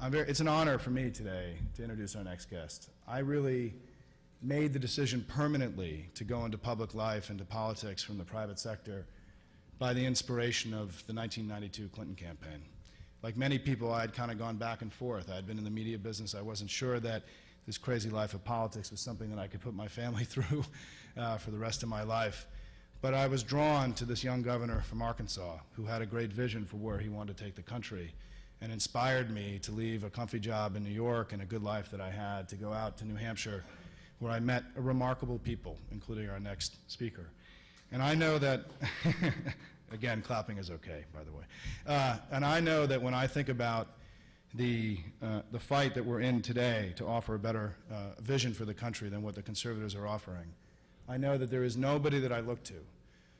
It's an honor for me today to introduce our next guest. I really made the decision permanently to go into public life, into politics from the private sector by the inspiration of the 1992 Clinton campaign. Like many people, I had kind of gone back and forth. I had been in the media business. I wasn't sure that this crazy life of politics was something that I could put my family through for the rest of my life. But I was drawn to this young governor from Arkansas who had a great vision for where he wanted to take the country, and inspired me to leave a comfy job in New York and a good life that I had to go out to New Hampshire, where I met remarkable people, including our next speaker. And I know that, again, clapping is okay, by the way. And I know that when I think about the fight that we're in today to offer a better vision for the country than what the conservatives are offering, I know that there is nobody that I look to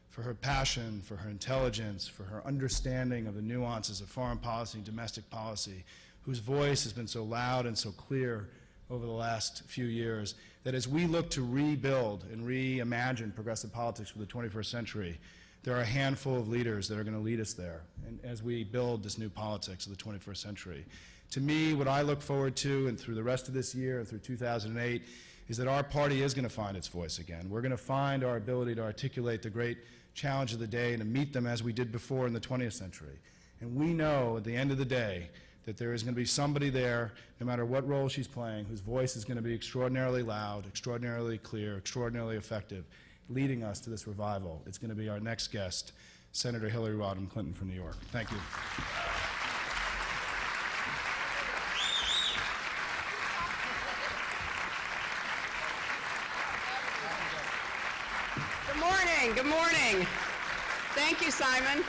for her passion, for her intelligence, for her understanding of the nuances of foreign policy and domestic policy, whose voice has been so loud and so clear over the last few years, that as we look to rebuild and reimagine progressive politics for the 21st century, there are a handful of leaders that are going to lead us there, and as we build this new politics of the 21st century. To me, what I look forward to, and through the rest of this year and through 2008, is that our party is going to find its voice again. We're going to find our ability to articulate the great challenge of the day and to meet them as we did before in the 20th century. And we know at the end of the day that there is going to be somebody there, no matter what role she's playing, whose voice is going to be extraordinarily loud, extraordinarily clear, extraordinarily effective, leading us to this revival. It's going to be our next guest, Senator Hillary Rodham Clinton from New York. Thank you. Good morning. Good morning. Thank you, Simon.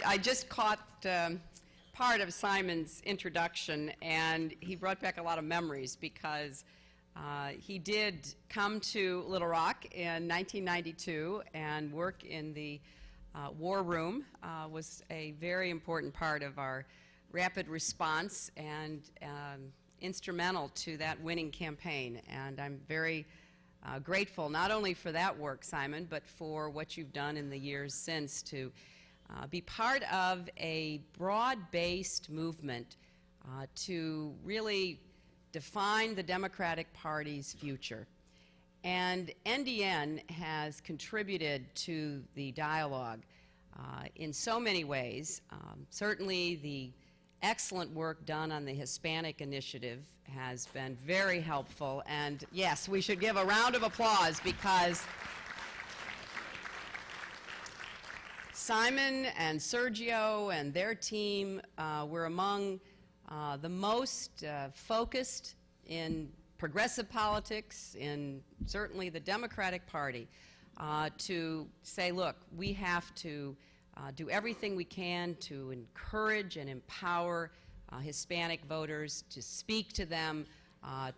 I just caught part of Simon's introduction, and he brought back a lot of memories because he did come to Little Rock in 1992 and work in the war room. Was a very important part of our rapid response and instrumental to that winning campaign. And I'm very grateful not only for that work, Simon, but for what you've done in the years since to be part of a broad-based movement to really define the Democratic Party's future. And NDN has contributed to the dialogue in so many ways. Certainly the excellent work done on the Hispanic initiative has been very helpful, and yes, we should give a round of applause because Simon and Sergio and their team were among the most focused in progressive politics, in certainly the Democratic Party, to say, look, we have to do everything we can to encourage and empower Hispanic voters, to speak to them,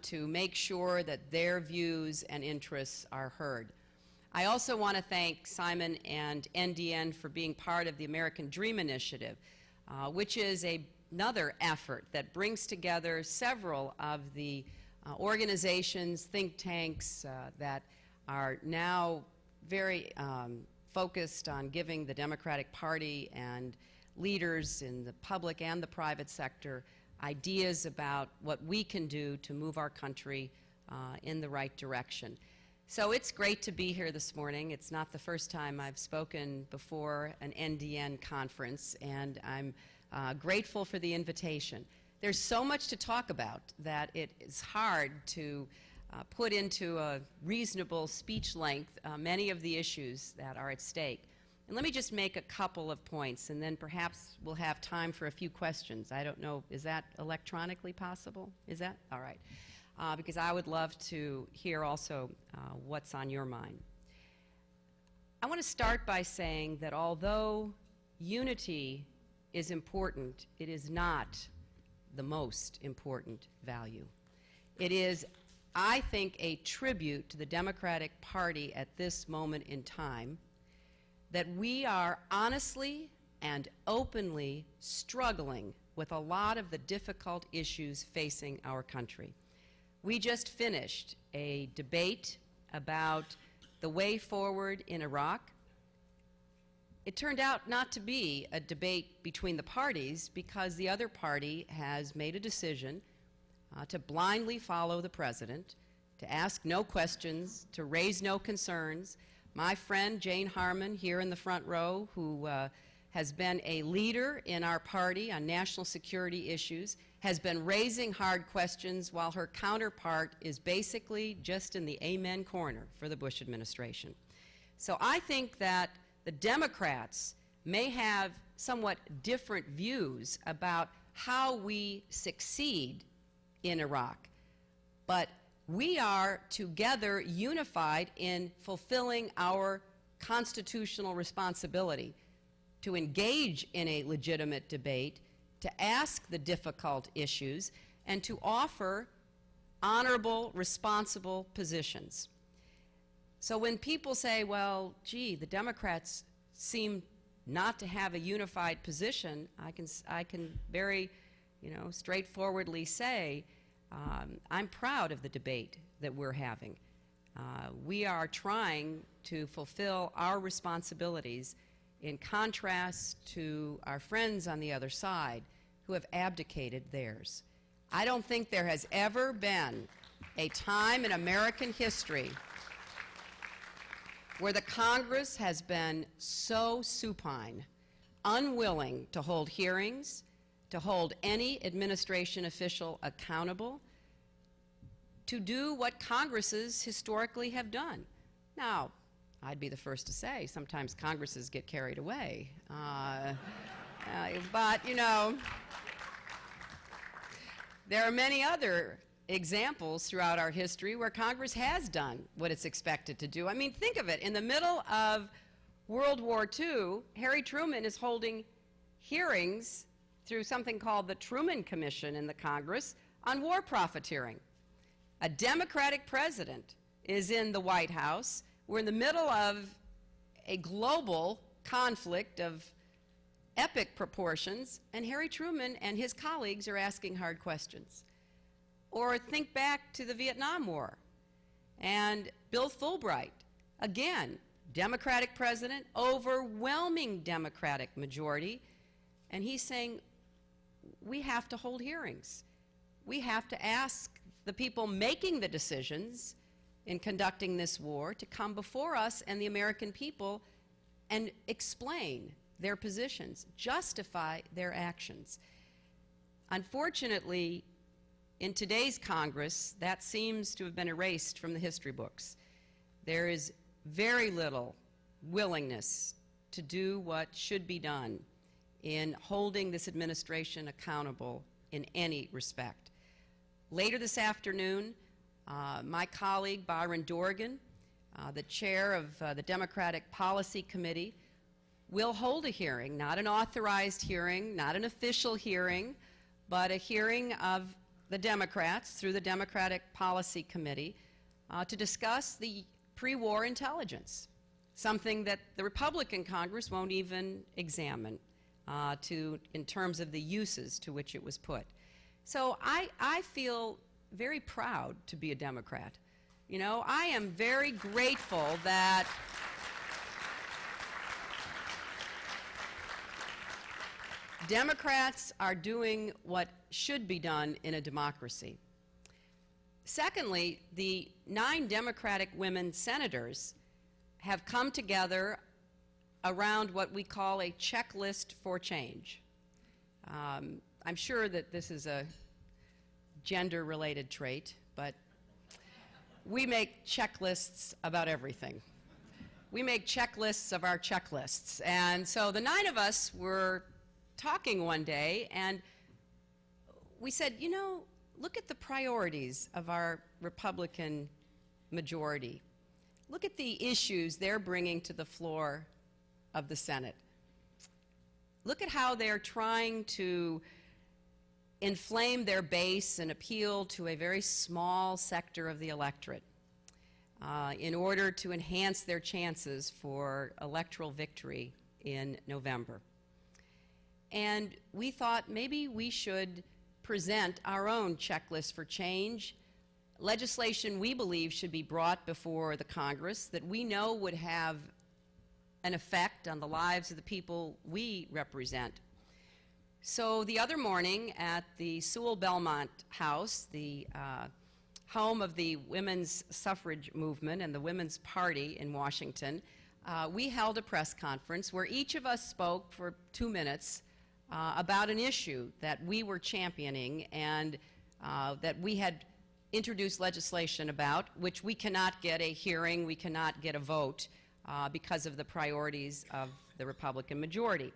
to make sure that their views and interests are heard. I also want to thank Simon and NDN for being part of the American Dream Initiative, which is another effort that brings together several of the organizations, think tanks that are now very focused on giving the Democratic Party and leaders in the public and the private sector ideas about what we can do to move our country in the right direction. So it's great to be here this morning. It's not the first time I've spoken before an NDN conference, and I'm grateful for the invitation. There's so much to talk about that it is hard to put into a reasonable speech length many of the issues that are at stake. And let me just make a couple of points, and then perhaps we'll have time for a few questions. I don't know, is that electronically possible? Is that? All right. Because I would love to hear also what's on your mind. I want to start by saying that although unity is important, it is not the most important value. It is, I think, a tribute to the Democratic Party at this moment in time that we are honestly and openly struggling with a lot of the difficult issues facing our country. We just finished a debate about the way forward in Iraq. It turned out not to be a debate between the parties because the other party has made a decision to blindly follow the president, to ask no questions, to raise no concerns. My friend Jane Harman here in the front row, who has been a leader in our party on national security issues, has been raising hard questions while her counterpart is basically just in the amen corner for the Bush administration. So I think that the Democrats may have somewhat different views about how we succeed in Iraq, but we are together unified in fulfilling our constitutional responsibility to engage in a legitimate debate, to ask the difficult issues, and to offer honorable, responsible positions. So when people say, well, gee, the Democrats seem not to have a unified position, I can very, straightforwardly say, I'm proud of the debate that we're having. We are trying to fulfill our responsibilities in contrast to our friends on the other side who have abdicated theirs. I don't think there has ever been a time in American history where the Congress has been so supine, unwilling to hold hearings, to hold any administration official accountable, to do what Congresses historically have done. Now, I'd be the first to say, sometimes Congresses get carried away. But, there are many other examples throughout our history where Congress has done what it's expected to do. I mean, think of it. In the middle of World War II, Harry Truman is holding hearings through something called the Truman Commission in the Congress on war profiteering. A Democratic president is in the White House. We're in the middle of a global conflict of epic proportions, and Harry Truman and his colleagues are asking hard questions. Or think back to the Vietnam War and Bill Fulbright, again, Democratic president, overwhelming Democratic majority, and he's saying, we have to hold hearings. We have to ask the people making the decisions in conducting this war to come before us and the American people and explain their positions, justify their actions. Unfortunately, in today's Congress, that seems to have been erased from the history books. There is very little willingness to do what should be done in holding this administration accountable in any respect. Later this afternoon, my colleague Byron Dorgan, the chair of the Democratic Policy Committee, will hold a hearing, not an authorized hearing, not an official hearing, but a hearing of the Democrats through the Democratic Policy Committee to discuss the pre-war intelligence, something that the Republican Congress won't even examine in terms of the uses to which it was put. So I feel very proud to be a Democrat. I am very grateful that Democrats are doing what should be done in a democracy. Secondly, the 9 Democratic women senators have come together around what we call a checklist for change. I'm sure that this is a gender-related trait, but we make checklists about everything. We make checklists of our checklists. And so the 9 of us were talking one day, and we said, look at the priorities of our Republican majority. Look at the issues they're bringing to the floor of the Senate. Look at how they're trying to inflame their base and appeal to a very small sector of the electorate in order to enhance their chances for electoral victory in November. And we thought maybe we should present our own checklist for change, legislation we believe should be brought before the Congress that we know would have an effect on the lives of the people we represent. So the other morning at the Sewell Belmont House, the home of the women's suffrage movement and the Women's Party in Washington, we held a press conference where each of us spoke for 2 minutes about an issue that we were championing and that we had introduced legislation about, which we cannot get a hearing, we cannot get a vote because of the priorities of the Republican majority.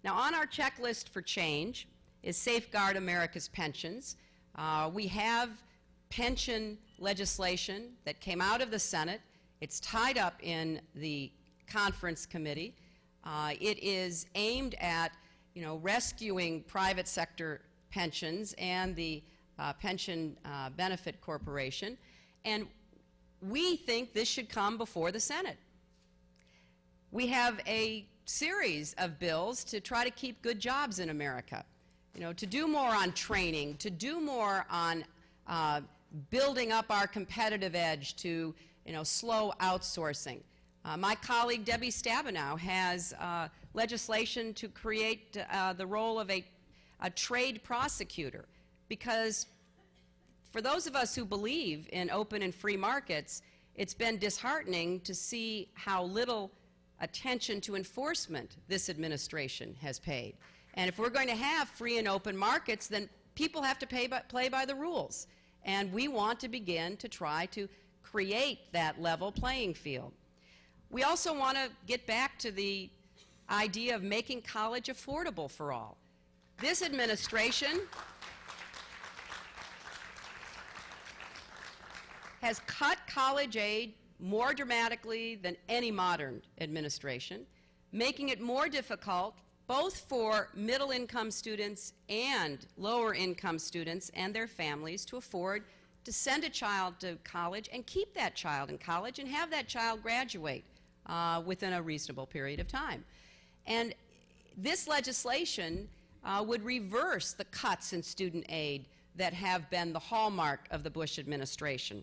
Now, on our checklist for change is Safeguard America's Pensions. We have pension legislation that came out of the Senate. It's tied up in the conference committee. It is aimed at, rescuing private sector pensions and the Pension Benefit Corporation, and we think this should come before the Senate. We have a series of bills to try to keep good jobs in America, to do more on training, to do more on building up our competitive edge, to slow outsourcing. My colleague Debbie Stabenow has legislation to create the role of a trade prosecutor, because for those of us who believe in open and free markets, it's been disheartening to see how little attention to enforcement this administration has paid. And if we're going to have free and open markets, then people have to play by the rules. And we want to begin to try to create that level playing field. We also want to get back to the idea of making college affordable for all. This administration has cut college aid more dramatically than any modern administration, making it more difficult both for middle-income students and lower-income students and their families to afford to send a child to college and keep that child in college and have that child graduate within a reasonable period of time. And this legislation would reverse the cuts in student aid that have been the hallmark of the Bush administration.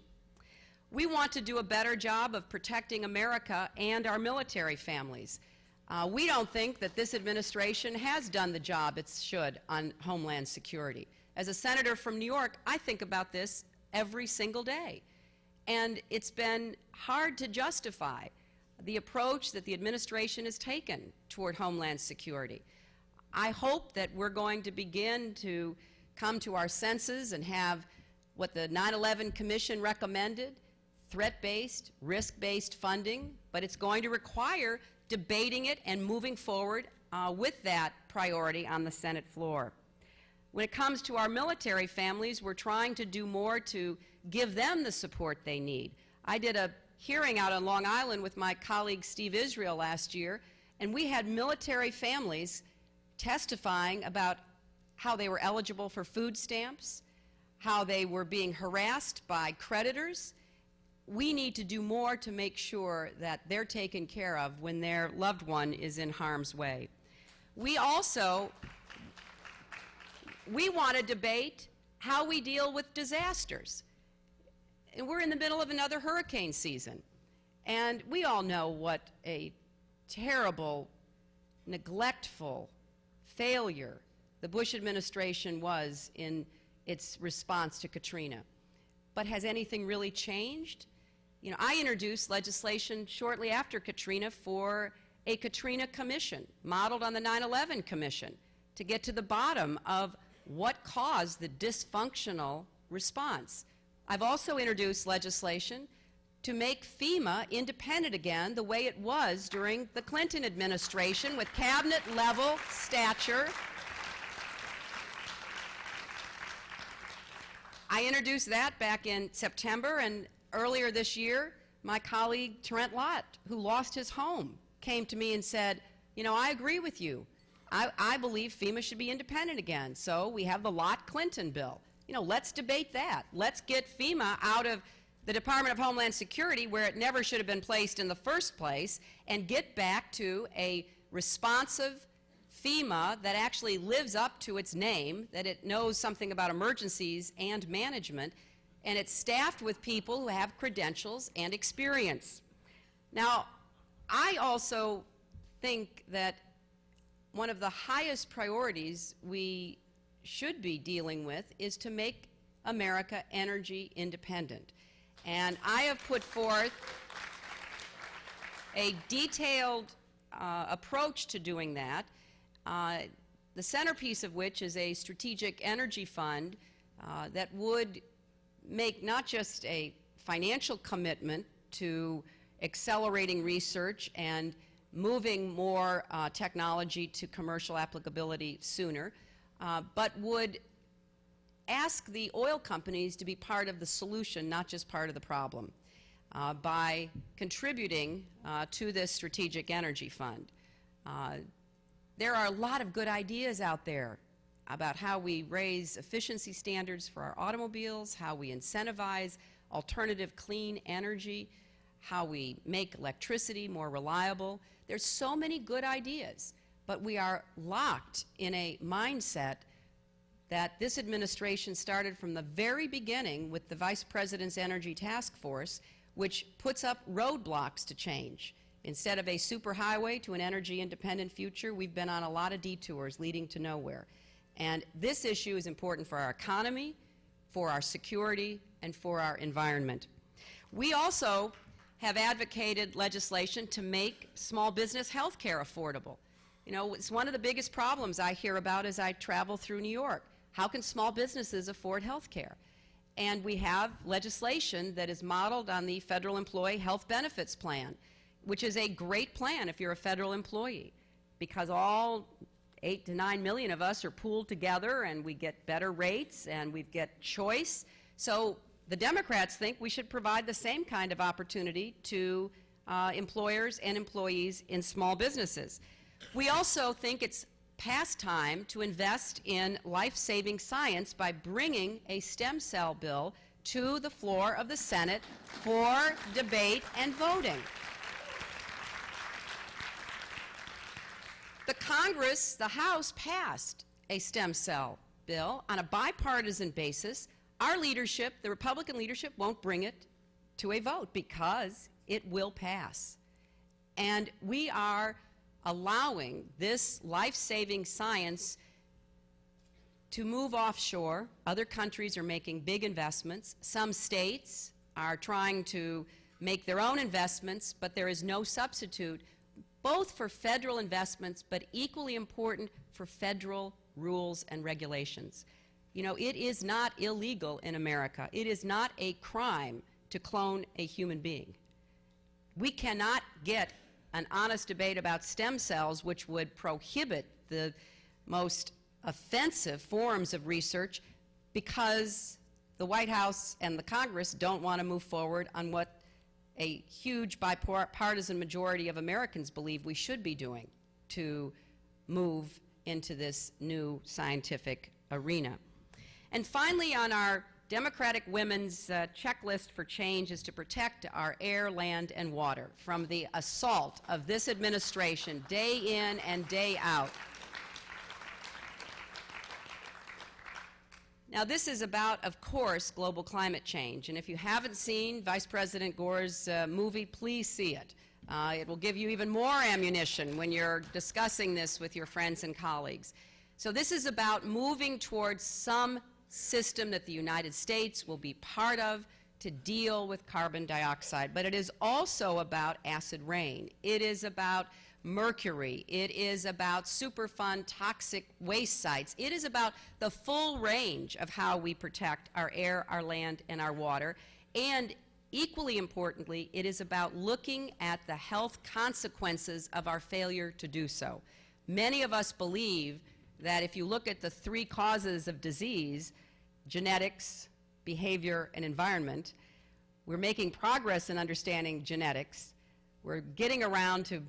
We want to do a better job of protecting America and our military families. We don't think that this administration has done the job it should on Homeland Security. As a senator from New York, I think about this every single day. And it's been hard to justify the approach that the administration has taken toward Homeland Security. I hope that we're going to begin to come to our senses and have what the 9/11 Commission recommended, threat-based, risk-based funding, but it's going to require debating it and moving forward with that priority on the Senate floor. When it comes to our military families, we're trying to do more to give them the support they need. I did a hearing out on Long Island with my colleague Steve Israel last year, and we had military families testifying about how they were eligible for food stamps, how they were being harassed by creditors. We need to do more to make sure that they're taken care of when their loved one is in harm's way. We want to debate how we deal with disasters. And we're in the middle of another hurricane season. And we all know what a terrible, neglectful failure the Bush administration was in its response to Katrina. But has anything really changed? I introduced legislation shortly after Katrina for a Katrina Commission, modeled on the 9/11 Commission, to get to the bottom of what caused the dysfunctional response. I've also introduced legislation to make FEMA independent again the way it was during the Clinton administration with cabinet-level stature. I introduced that back in September, and earlier this year, my colleague Trent Lott, who lost his home, came to me and said, I agree with you. I believe FEMA should be independent again. So we have the Lott-Clinton bill. Let's debate that. Let's get FEMA out of the Department of Homeland Security, where it never should have been placed in the first place, and get back to a responsive FEMA that actually lives up to its name, that it knows something about emergencies and management, and it's staffed with people who have credentials and experience. Now, I also think that one of the highest priorities we should be dealing with is to make America energy independent. And I have put forth a detailed approach to doing that, the centerpiece of which is a strategic energy fund that would make not just a financial commitment to accelerating research and moving more technology to commercial applicability sooner, but would ask the oil companies to be part of the solution, not just part of the problem, by contributing to this strategic energy fund. There are a lot of good ideas out there about how we raise efficiency standards for our automobiles, how we incentivize alternative clean energy, how we make electricity more reliable. There's so many good ideas, but we are locked in a mindset that this administration started from the very beginning with the Vice President's Energy Task Force, which puts up roadblocks to change. Instead of a superhighway to an energy independent future, we've been on a lot of detours leading to nowhere. And this issue is important for our economy, for our security, and for our environment. We also have advocated legislation to make small business health care affordable. You know, it's one of the biggest problems I hear about as I travel through New York. How can small businesses afford health care? And we have legislation that is modeled on the Federal Employee Health Benefits Plan, which is a great plan if you're a federal employee, because all 8 to 9 million of us are pooled together and we get better rates and we get choice. So the Democrats think we should provide the same kind of opportunity to employers and employees in small businesses. We also think it's past time to invest in life-saving science by bringing a stem cell bill to the floor of the Senate for debate and voting. The Congress, the House, passed a stem cell bill on a bipartisan basis. Our leadership, the Republican leadership, won't bring it to a vote because it will pass. And we are allowing this life-saving science to move offshore. Other countries are making big investments. Some states are trying to make their own investments, but there is no substitute, both for federal investments, but equally important for federal rules and regulations. You know, it is not illegal in America. It is not a crime to clone a human being. We cannot get an honest debate about stem cells, which would prohibit the most offensive forms of research, because the White House and the Congress don't want to move forward on what a huge bipartisan majority of Americans believe we should be doing to move into this new scientific arena. And finally, on our Democratic women's checklist for change is to protect our air, land, and water from the assault of this administration day in and day out. Now, this is about, of course, global climate change. And if you haven't seen Vice President Gore's movie, please see it. It will give you even more ammunition when you're discussing this with your friends and colleagues. So this is about moving towards some system that the United States will be part of to deal with carbon dioxide. But it is also about acid rain. It is about mercury. It is about Superfund toxic waste sites. It is about the full range of how we protect our air, our land, and our water. And equally importantly, it is about looking at the health consequences of our failure to do so. Many of us believe that if you look at the 3 causes of disease, genetics, behavior, and environment, we're making progress in understanding genetics. We're getting around to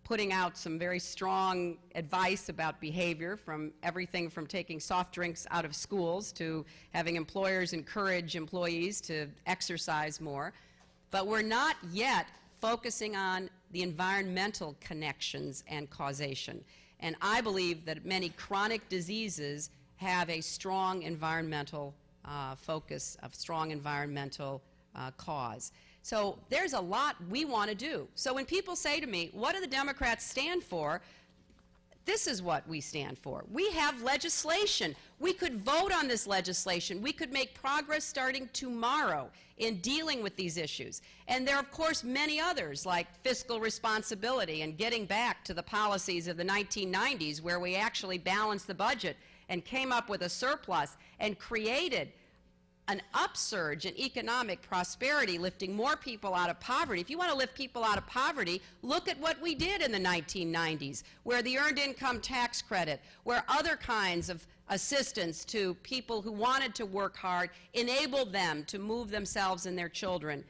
putting out some very strong advice about behavior, from everything from taking soft drinks out of schools to having employers encourage employees to exercise more. But we're not yet focusing on the environmental connections and causation. And I believe that many chronic diseases have a strong environmental focus, a strong environmental cause. So there's a lot we want to do. So when people say to me, what do the Democrats stand for? This is what we stand for. We have legislation. We could vote on this legislation. We could make progress starting tomorrow in dealing with these issues. And there are, of course, many others, like fiscal responsibility and getting back to the policies of the 1990s, where we actually balanced the budget and came up with a surplus and created an upsurge in economic prosperity, lifting more people out of poverty. If you want to lift people out of poverty, look at what we did in the 1990s, where the Earned Income Tax Credit, where other kinds of assistance to people who wanted to work hard enabled them to move themselves and their children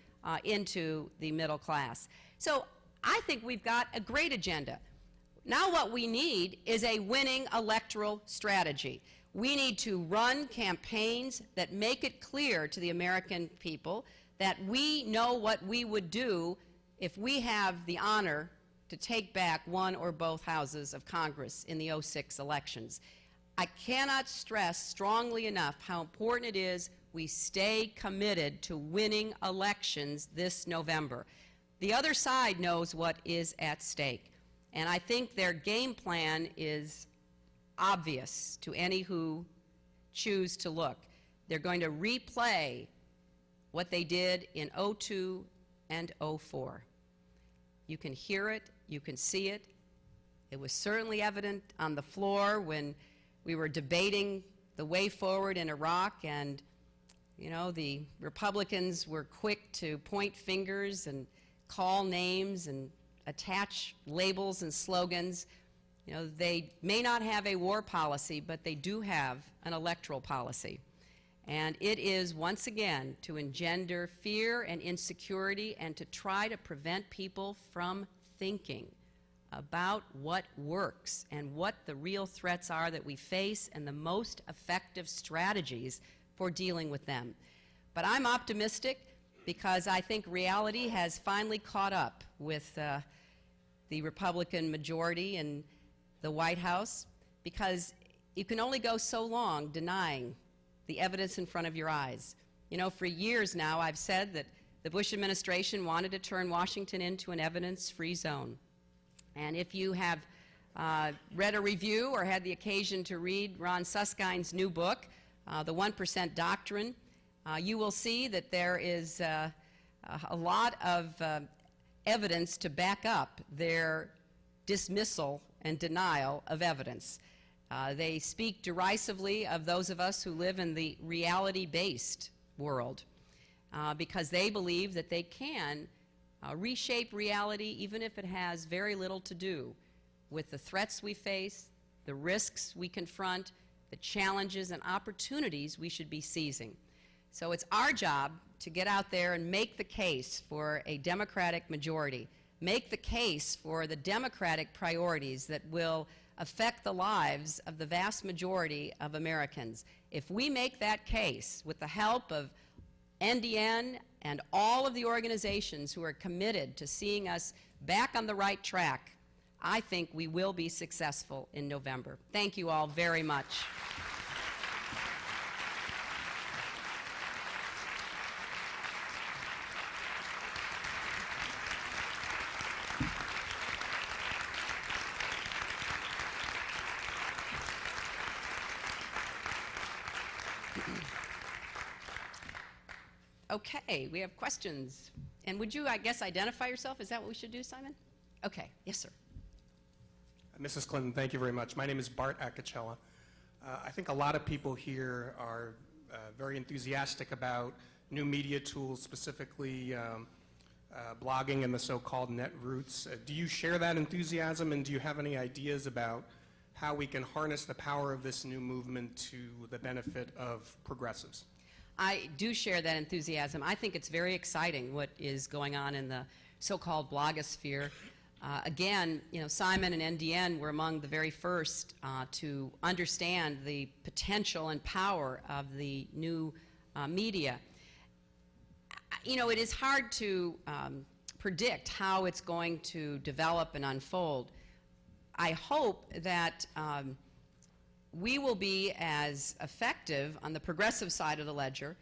into the middle class. So I think we've got a great agenda. Now what we need is a winning electoral strategy. We need to run campaigns that make it clear to the American people that we know what we would do if we have the honor to take back one or both houses of Congress in the '06 elections. I cannot stress strongly enough how important it is we stay committed to winning elections this November. The other side knows what is at stake, and I think their game plan is obvious to any who choose to look. They're going to replay what they did in '02 and '04. You can hear it, you can see it. It was certainly evident on the floor when we were debating the way forward in Iraq, and the Republicans were quick to point fingers and call names and attach labels and slogans. They may not have a war policy, but they do have an electoral policy. And it is, once again, to engender fear and insecurity and to try to prevent people from thinking about what works and what the real threats are that we face and the most effective strategies for dealing with them. But I'm optimistic because I think reality has finally caught up with the Republican majority and the White House, because you can only go so long denying the evidence in front of your eyes. For years now I've said that the Bush administration wanted to turn Washington into an evidence-free zone. And if you have read a review or had the occasion to read Ron Suskind's new book, The 1% Doctrine, you will see that there is a lot of evidence to back up their dismissal and denial of evidence. They speak derisively of those of us who live in the reality-based world because they believe that they can reshape reality even if it has very little to do with the threats we face, the risks we confront, the challenges and opportunities we should be seizing. So it's our job to get out there and make the case for a Democratic majority, make the case for the Democratic priorities that will affect the lives of the vast majority of Americans. If we make that case with the help of NDN and all of the organizations who are committed to seeing us back on the right track, I think we will be successful in November. Thank you all very much. Okay, we have questions. And would you, I guess, identify yourself? Is that what we should do, Simon? Okay, yes, sir. Mrs. Clinton, thank you very much. My name is Bart Acacella. I think a lot of people here are very enthusiastic about new media tools, specifically blogging and the so-called net roots. Do you share that enthusiasm, and do you have any ideas about how we can harness the power of this new movement to the benefit of progressives? I do share that enthusiasm. I think it's very exciting what is going on in the so-called blogosphere. Again, Simon and NDN were among the very first to understand the potential and power of the new media. It is hard to predict how it's going to develop and unfold. I hope that we will be as effective on the progressive side of the ledger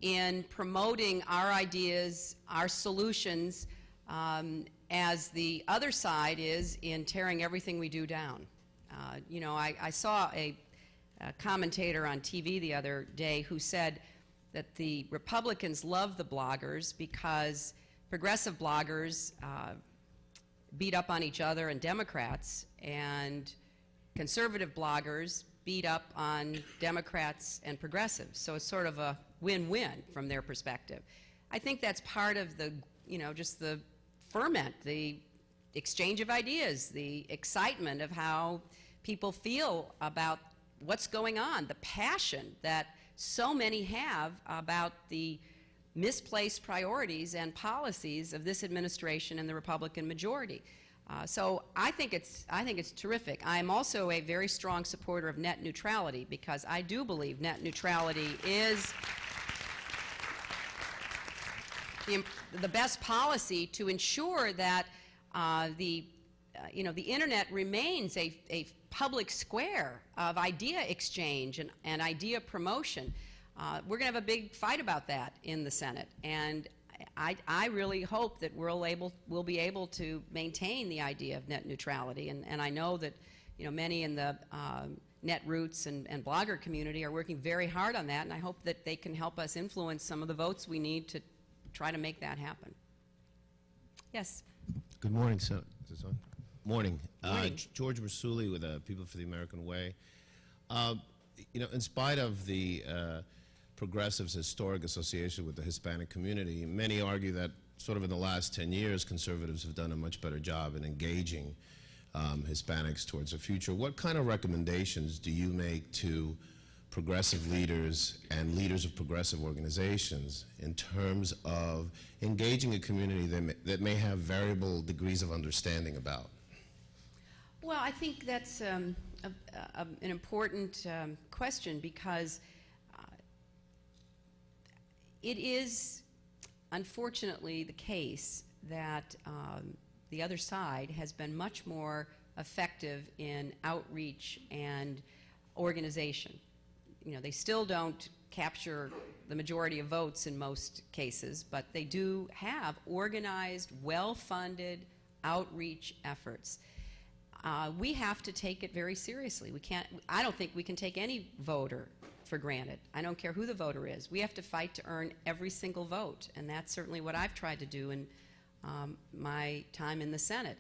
in promoting our ideas, our solutions, as the other side is in tearing everything we do down. You know, I saw a commentator on TV the other day who said that the Republicans love the bloggers because progressive bloggers beat up on each other and Democrats, and conservative bloggers beat up on Democrats and progressives. So it's sort of a win-win from their perspective. I think that's part of the, you know, just the ferment, the exchange of ideas, the excitement of how people feel about what's going on, the passion that so many have about the misplaced priorities and policies of this administration and the Republican majority. So I think it's terrific. I'm also a very strong supporter of net neutrality because I do believe net neutrality is the best policy to ensure that the internet remains a public square of idea exchange and idea promotion. We're going to have a big fight about that in the Senate, and I really hope that we'll be able to maintain the idea of net neutrality, and I know that, you know, many in the netroots and blogger community are working very hard on that, and I hope that they can help us influence some of the votes we need to try to make that happen. Yes. Good morning, sir. Is this on? Morning. Morning. George Rasuli with People for the American Way. You know, in spite of the Progressives' historic association with the Hispanic community, many argue that sort of in the last 10 years, conservatives have done a much better job in engaging Hispanics towards the future. What kind of recommendations do you make to progressive leaders and leaders of progressive organizations in terms of engaging a community that may have variable degrees of understanding about? Well, I think that's an important question because it is unfortunately the case that the other side has been much more effective in outreach and organization. You know, they still don't capture the majority of votes in most cases, but they do have organized, well-funded outreach efforts. We have to take it very seriously. I don't think we can take any voter for granted. I don't care who the voter is. We have to fight to earn every single vote, and that's certainly what I've tried to do in my time in the Senate.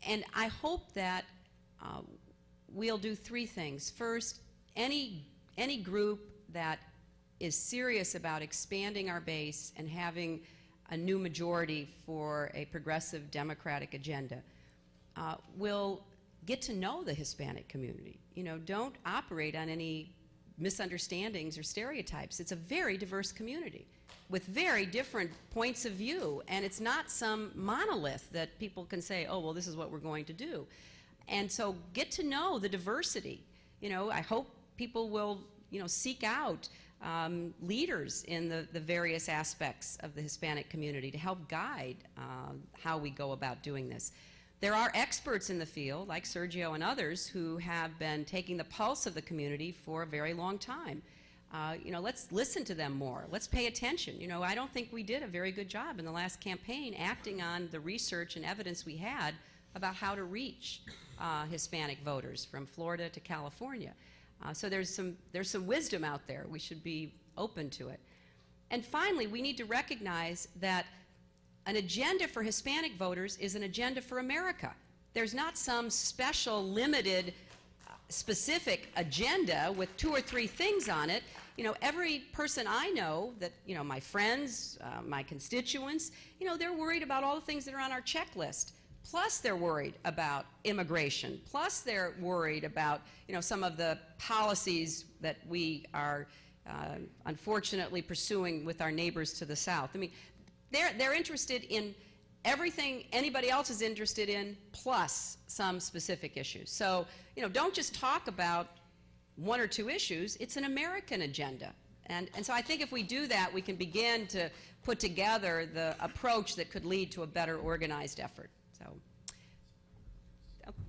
And I hope that we'll do three things. First, any group that is serious about expanding our base and having a new majority for a progressive democratic agenda will get to know the Hispanic community. You know, don't operate on any misunderstandings or stereotypes. It's a very diverse community with very different points of view, and it's not some monolith that people can say, oh, well, this is what we're going to do. And so get to know the diversity. You know, I hope people will, you know, seek out leaders in the various aspects of the Hispanic community to help guide how we go about doing this. There are experts in the field, like Sergio and others, who have been taking the pulse of the community for a very long time. You know, let's listen to them more. Let's pay attention. You know, I don't think we did a very good job in the last campaign acting on the research and evidence we had about how to reach Hispanic voters from Florida to California. So there's some wisdom out there. We should be open to it. And finally, we need to recognize that an agenda for Hispanic voters is an agenda for America. There's not some special, limited, specific agenda with 2 or 3 things on it. You know, every person I know that, you know, my friends, my constituents, you know, they're worried about all the things that are on our checklist. Plus they're worried about immigration. Plus they're worried about, you know, some of the policies that we are unfortunately pursuing with our neighbors to the south. I mean, they're interested in everything anybody else is interested in, plus some specific issues. So, you know, don't just talk about 1 or 2 issues. It's an American agenda. And so I think if we do that, we can begin to put together the approach that could lead to a better organized effort. So,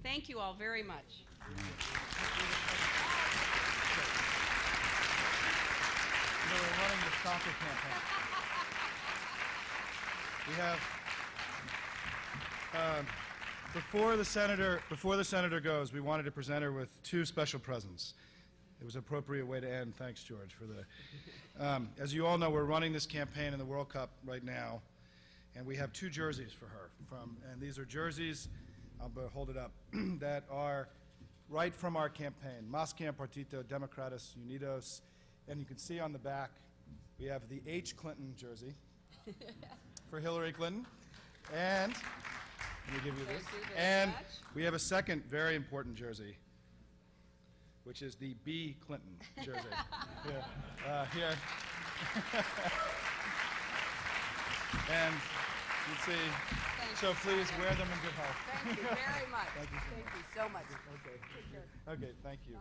thank you all very much. We're running the soccer camp. We have, before the senator goes, we wanted to present her with two special presents. It was an appropriate way to end. Thanks, George, for the. As you all know, we're running this campaign in the World Cup right now, and we have two jerseys for her. And these are jerseys, I'll hold it up, that are right from our campaign, Más que un Partido Demócratas Unidos. And you can see on the back, we have the H. Clinton jersey for Hillary Clinton. And, let me give you this. And we have a second very important jersey, which is the B. Clinton jersey. Here. And you see, so please wear them in good health. Thank you very much. Thank you so Thank you so much. Okay. Okay, thank you.